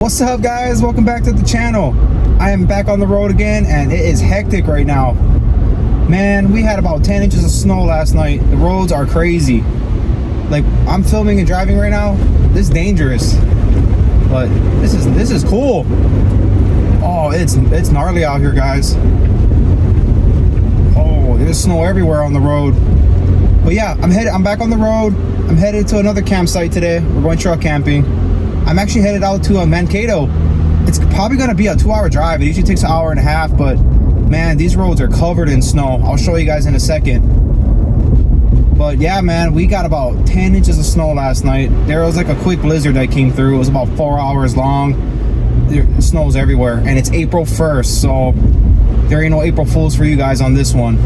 What's up, guys? Welcome back to the channel. I am back on the road again, and it is hectic right now. Man, we had about 10 inches of snow last night. The roads are crazy. Like, I'm filming and driving right now. This is dangerous, but this is cool. Oh, it's gnarly out here, guys. Oh, there's snow everywhere on the road. But yeah, I'm back on the road. I'm headed to another campsite today. We're going truck camping. I'm actually headed out to Mankato. It's probably going to be a 2-hour drive. It usually takes an hour and a half, but man, these roads are covered in snow. I'll show you guys in a second. But yeah, man, we got about 10 inches of snow last night. There was like a quick blizzard that came through. It was about 4 hours long. The snow's everywhere, and it's April 1st, so there ain't no April Fools for you guys on this one.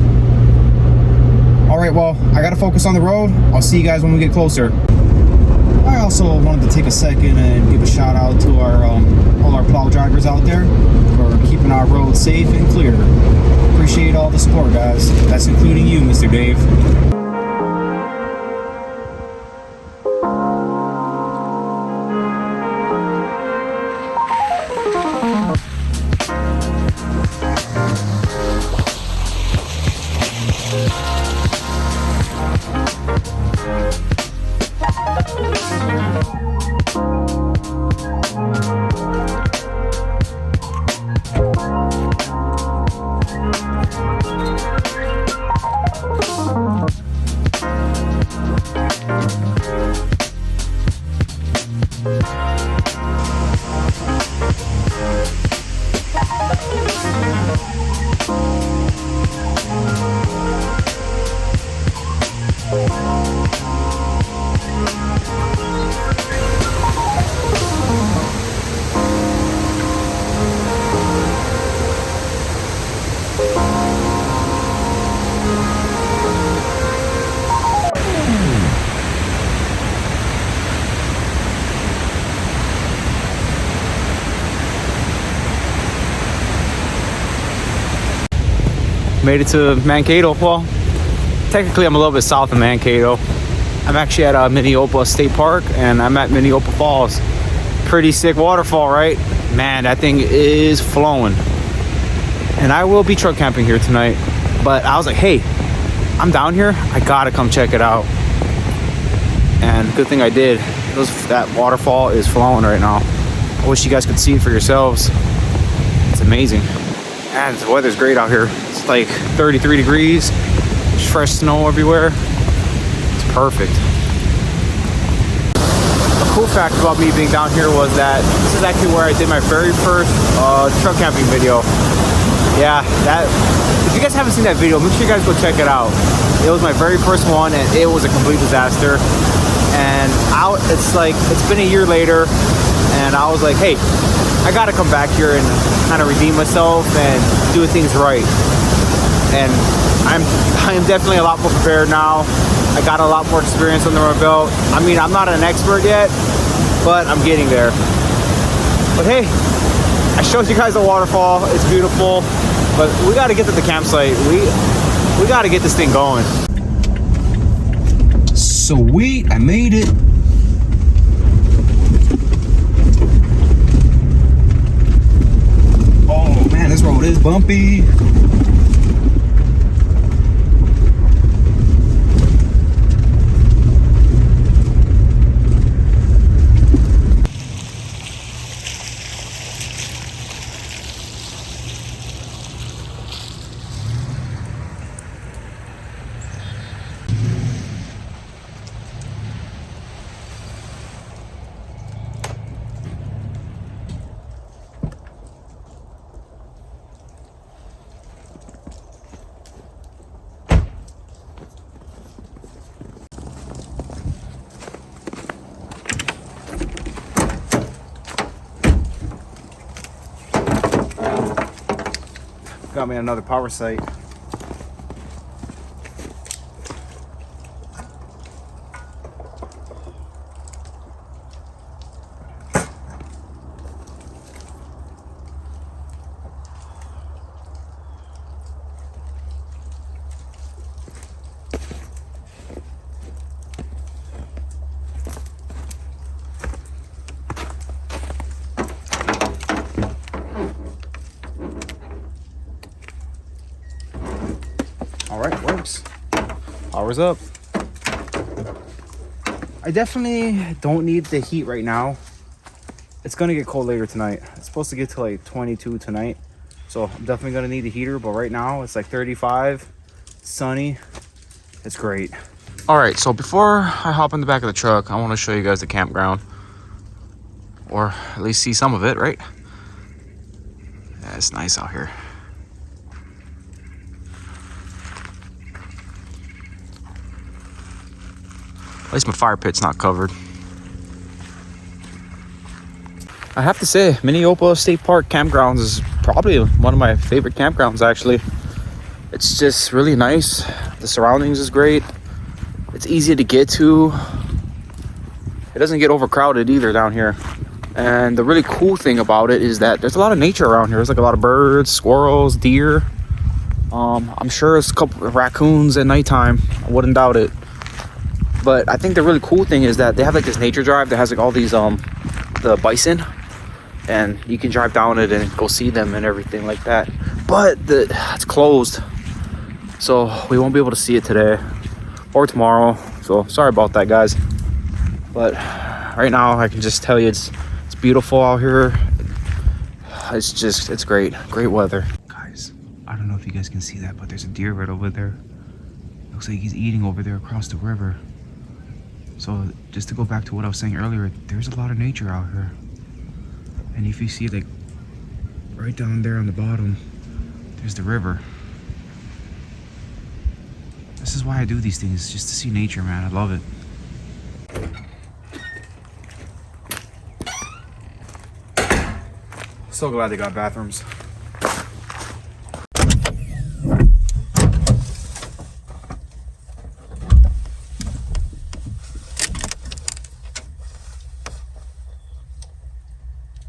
All right, well, I got to focus on the road. I'll see you guys when we get closer. I also wanted to take a second and give a shout out to all our plow drivers out there for keeping our roads safe and clear. Appreciate all the support, guys. That's including you, Mr. Dave. Made it to Mankato. Well, technically I'm a little bit south of Mankato. I'm actually at Minneopa State Park, and I'm at Minneopa Falls. Pretty sick waterfall, right? Man, that thing is flowing. And I will be truck camping here tonight, but I was like, hey, I'm down here, I gotta come check it out. And good thing I did. That waterfall is flowing right now. I wish you guys could see it for yourselves. It's amazing. And the weather's great out here. It's like 33 degrees, there's fresh snow everywhere. It's perfect. A cool fact about me being down here was that this is actually where I did my very first truck camping video. Yeah, if you guys haven't seen that video, make sure you guys go check it out. It was my very first one, and it was a complete disaster. And it's been a year later, and I was like, hey, I gotta come back here and kind of redeem myself and do things right. And I am definitely a lot more prepared now. I got a lot more experience under my belt. I mean, I'm not an expert yet, but I'm getting there. But hey, I showed you guys the waterfall. It's beautiful, but we got to get to the campsite. We got to get this thing going. Sweet, I made it. Oh man, this road is bumpy. Got me another power site. Power's up. I definitely don't need the heat right now. It's gonna get cold later tonight. It's supposed to get to like 22 tonight. So I'm definitely gonna need the heater, but right now it's like 35, sunny. It's great. All right, so before I hop in the back of the truck, I wanna show you guys the campground. Or at least see some of it, right? Yeah, it's nice out here. At least my fire pit's not covered. I have to say, Minneopa State Park Campgrounds is probably one of my favorite campgrounds, actually. It's just really nice. The surroundings is great. It's easy to get to. It doesn't get overcrowded either down here. And the really cool thing about it is that there's a lot of nature around here. There's like a lot of birds, squirrels, deer. I'm sure there's a couple of raccoons at nighttime. I wouldn't doubt it. But I think the really cool thing is that they have like this nature drive that has like all these the bison, and you can drive down it and go see them and everything like that. But it's closed, so we won't be able to see it today or tomorrow. So sorry about that, guys. But right now I can just tell you it's beautiful out here. It's great weather. Guys, I don't know if you guys can see that, but there's a deer right over there. Looks like he's eating over there across the river. So just to go back to what I was saying earlier, there's a lot of nature out here. And if you see like right down there on the bottom, there's the river. This is why I do these things, just to see nature, man. I love it. So glad they got bathrooms.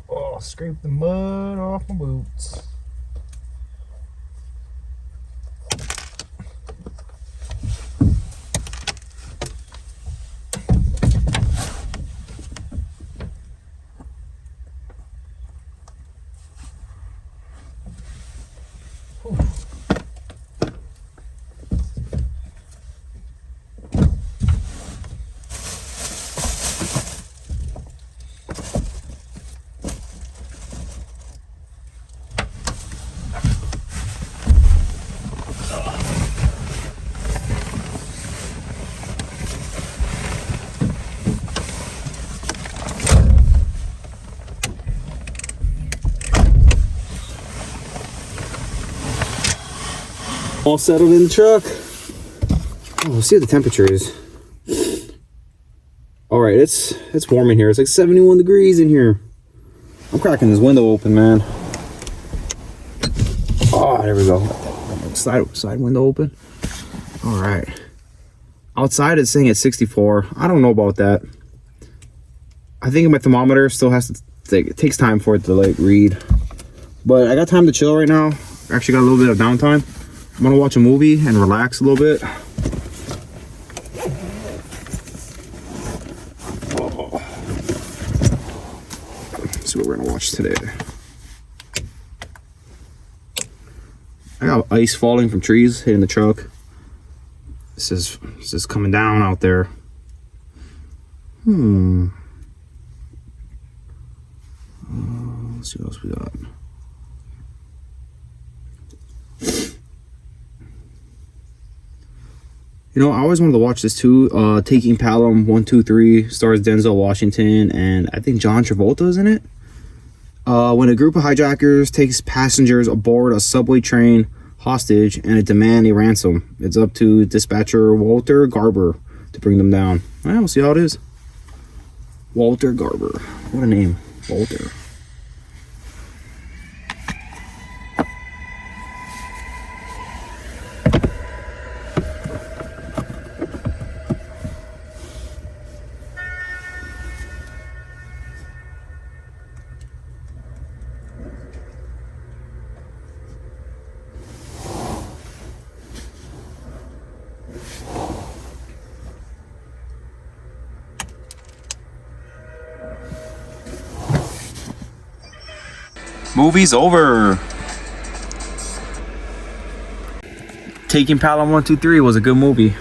Oh, scrape the mud off my boots. All settled in the truck. Oh, we'll see what the temperature is. All right, it's warm in here. It's like 71 degrees in here. I'm cracking this window open, man. Oh, there we go. Side window open. All right. Outside it's saying it's 64. I don't know about that. I think my thermometer still has to it takes time for it to like read. But I got time to chill right now. Actually got a little bit of downtime. I'm gonna watch a movie and relax a little bit. Oh. Let's see what we're gonna watch today. I got ice falling from trees hitting the truck. This is coming down out there. Let's see what else we got. You know, I always wanted to watch this too. Taking Pelham 1, 2, 3 stars Denzel Washington, and I think John Travolta is in it. When a group of hijackers takes passengers aboard a subway train hostage and demand a ransom, it's up to dispatcher Walter Garber to bring them down. All right, we'll see how it is. Walter Garber. What a name. Walter. Movie's over. Taking Pelham 1, 2, 3 was a good movie.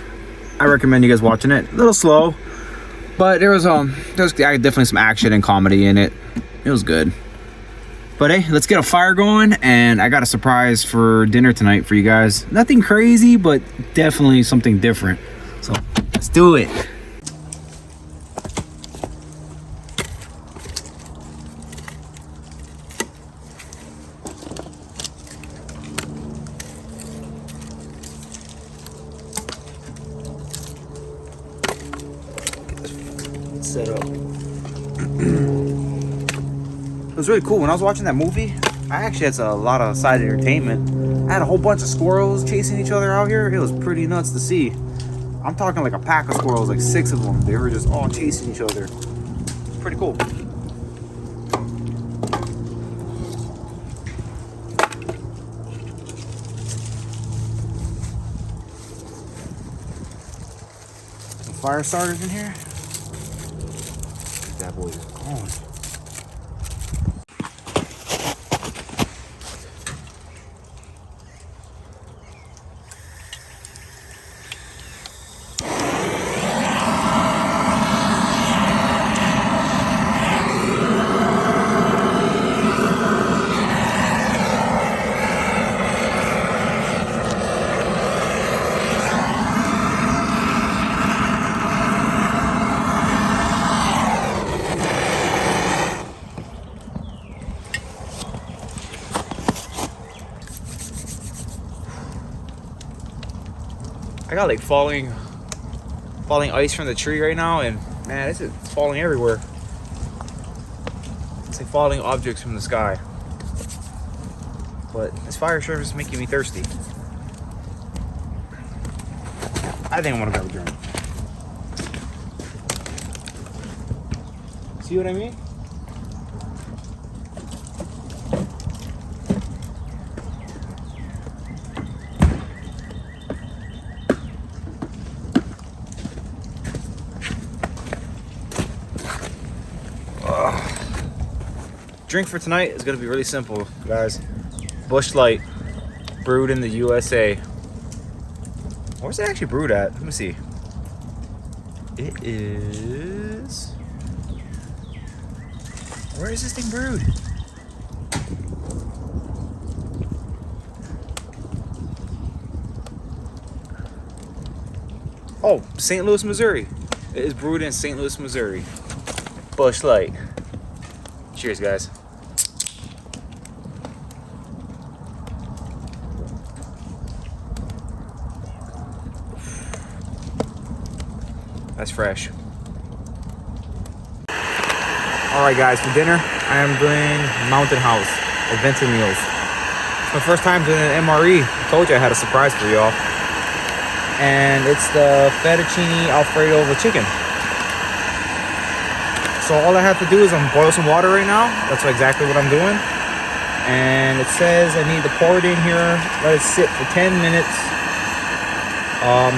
I recommend you guys watching it. A little slow, but there was definitely some action and comedy in it. It was good. But hey, let's get a fire going, and I got a surprise for dinner tonight for you guys. Nothing crazy, but definitely something different. So let's do it. Set up. It was really cool. When I was watching that movie, I actually had a lot of side entertainment. I had a whole bunch of squirrels chasing each other out here. It was pretty nuts to see. I'm talking like a pack of squirrels, like 6 of them. They were just all chasing each other. Pretty cool. Some fire starters in here. That boy is gone. I got like falling ice from the tree right now, and man, it's falling everywhere. It's like falling objects from the sky. But this fire service is making me thirsty. I think I want to grab a drink. See what I mean? Drink for tonight is gonna be really simple, guys. Busch Light, brewed in the USA. Where's it actually brewed at? Let me see. It is. Where is this thing brewed? Oh, St. Louis, Missouri. It is brewed in St. Louis, Missouri. Busch Light. Cheers, guys. That's fresh. Alright guys, for dinner, I am doing Mountain House adventure meals. It's my first time doing an MRE. I told you I had a surprise for y'all. And it's the fettuccine Alfredo with chicken. So all I have to do is boil some water right now. That's exactly what I'm doing. And it says I need to pour it in here, let it sit for 10 minutes,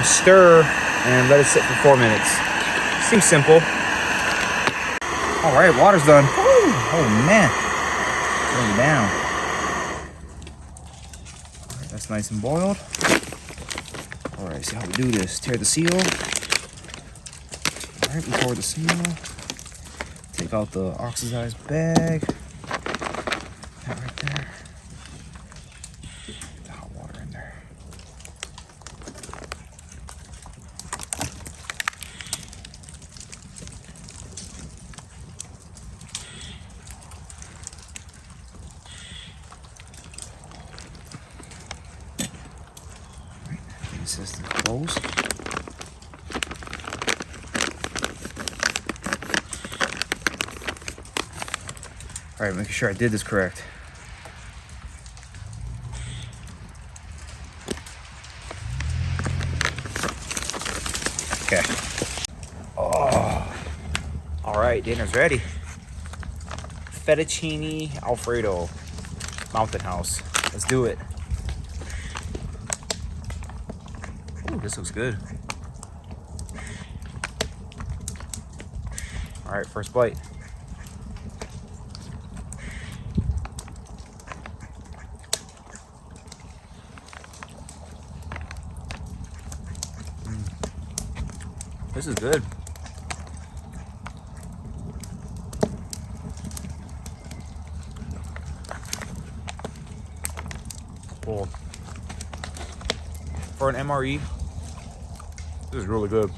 stir, and let it sit for 4 minutes. Seems simple. All right, water's done. Woo! Oh man, going down. All right, that's nice and boiled. All right, see how we do this. Tear the seal. All right, we pour the seal. Take out the oxidized bag. That right there. Get the hot water in there. This is closed. All right, making sure I did this correct. Okay. Oh. All right, dinner's ready. Fettuccine Alfredo, Mountain House. Let's do it. Ooh, this looks good. All right, first bite. This is good. Cool. For an MRE, this is really good.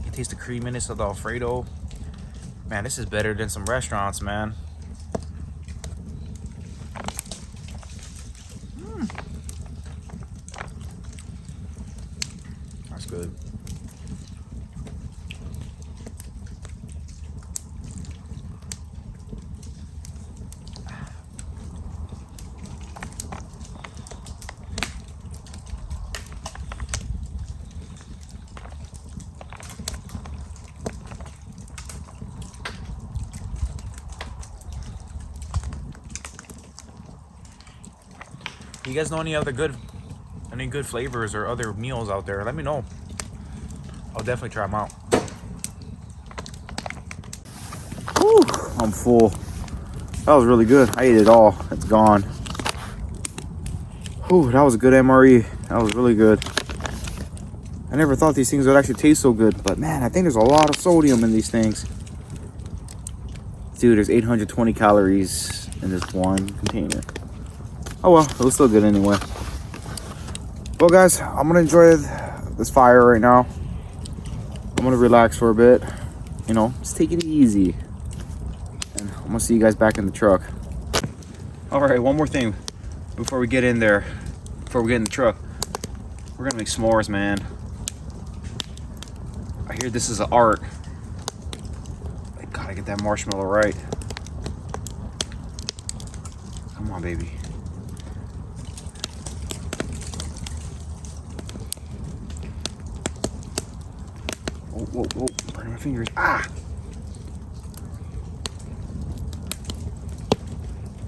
You taste the creaminess of the Alfredo. Man, this is better than some restaurants, man. That's good. You guys know any good flavors or other meals out there? Let me know. I'll definitely try them out. Whew, I'm full. That was really good. I ate it all. It's gone. Whew, that was a good MRE. That was really good. I never thought these things would actually taste so good, but man, I think there's a lot of sodium in these things. Dude, there's 820 calories in this one container. Oh well, it was still good anyway. Well guys, I'm gonna enjoy this fire right now. I'm gonna relax for a bit. You know, just take it easy. And I'm gonna see you guys back in the truck. All right, one more thing before we get in there, before we get in the truck. We're gonna make s'mores, man. I hear this is an art. I gotta get that marshmallow right. Come on, baby. Whoa, whoa, whoa, burning my fingers. Ah!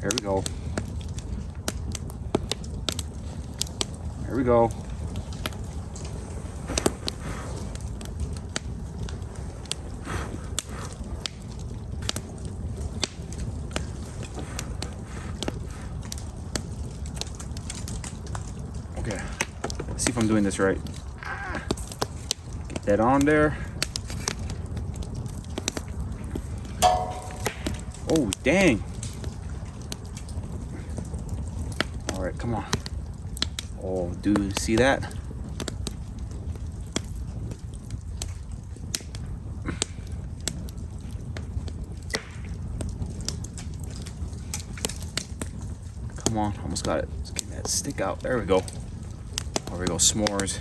There we go. There we go. Okay, let's see if I'm doing this right. Get that on there. Oh, dang. All right, come on. Oh, dude, see that? Come on, almost got it. Let's get that stick out. There we go. There we go, s'mores.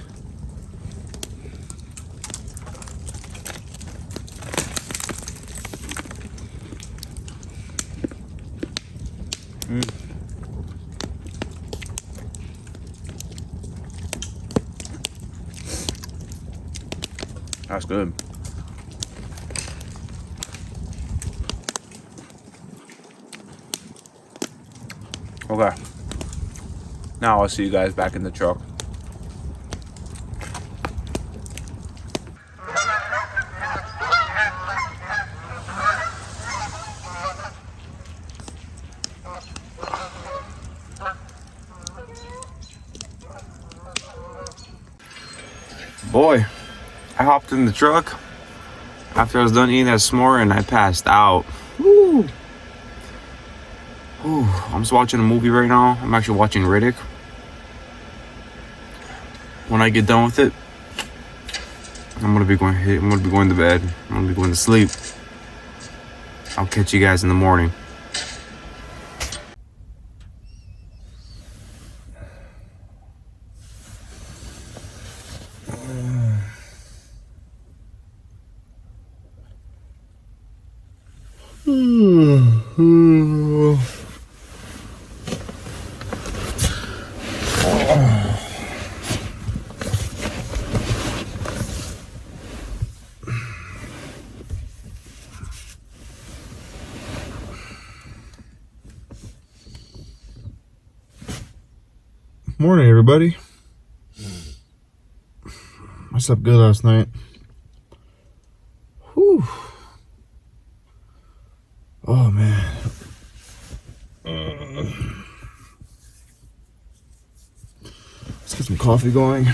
That's good. Okay. Now I'll see you guys back in the truck. Boy, I hopped in the truck after I was done eating that s'more and I passed out. Woo. Ooh, I'm just watching a movie right now. I'm actually watching Riddick. When I get done with it, I'm gonna be going to bed. I'm gonna be going to sleep. I'll catch you guys in the morning. Morning, everybody. I slept good last night. Whew. Oh, man. Let's get some coffee going.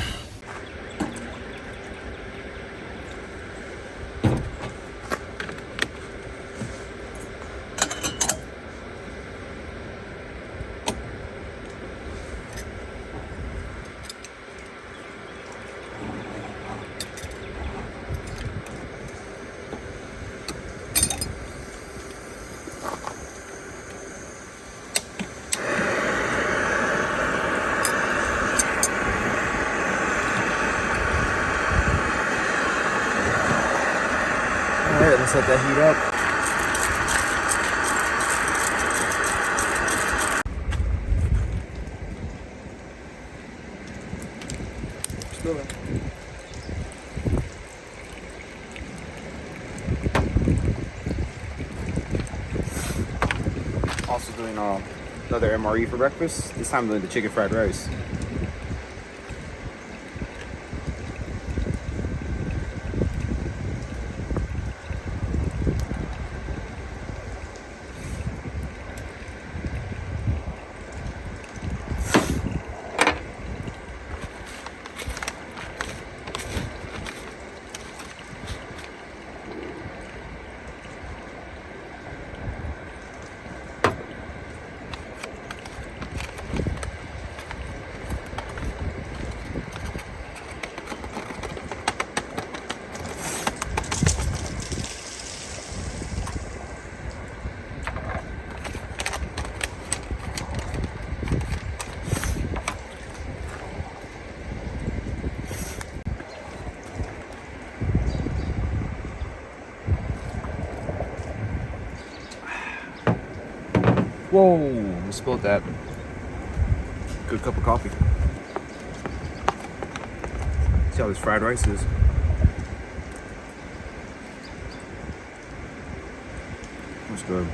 Let's let that heat up. Still there. Also doing another MRE for breakfast. This time doing the chicken fried rice. Whoa, we spilled that. Good cup of coffee. See how this fried rice is. That's good.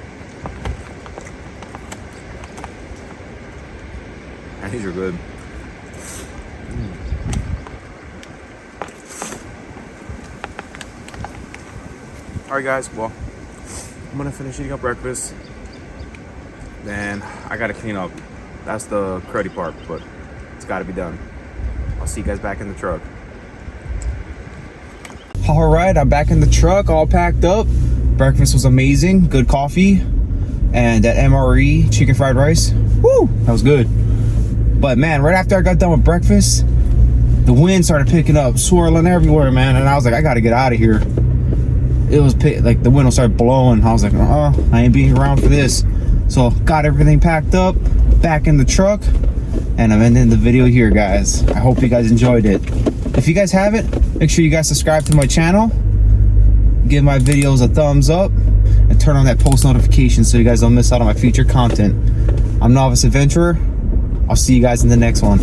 And these are good. Alright guys, well, I'm gonna finish eating up breakfast. Then I gotta clean up. That's the cruddy part, but it's gotta be done. I'll see you guys back in the truck. All right, I'm back in the truck, all packed up. Breakfast was amazing, good coffee, and that MRE chicken fried rice. Woo, that was good. But man, right after I got done with breakfast, the wind started picking up, swirling everywhere, man. And I was like, I gotta get out of here. It was like the wind started blowing. I was like, oh, I ain't being around for this. So got everything packed up, back in the truck, and I'm ending the video here, guys. I hope you guys enjoyed it. If you guys haven't, make sure you guys subscribe to my channel, give my videos a thumbs up, and turn on that post notification so you guys don't miss out on my future content. I'm Novice Adventurer. I'll see you guys in the next one.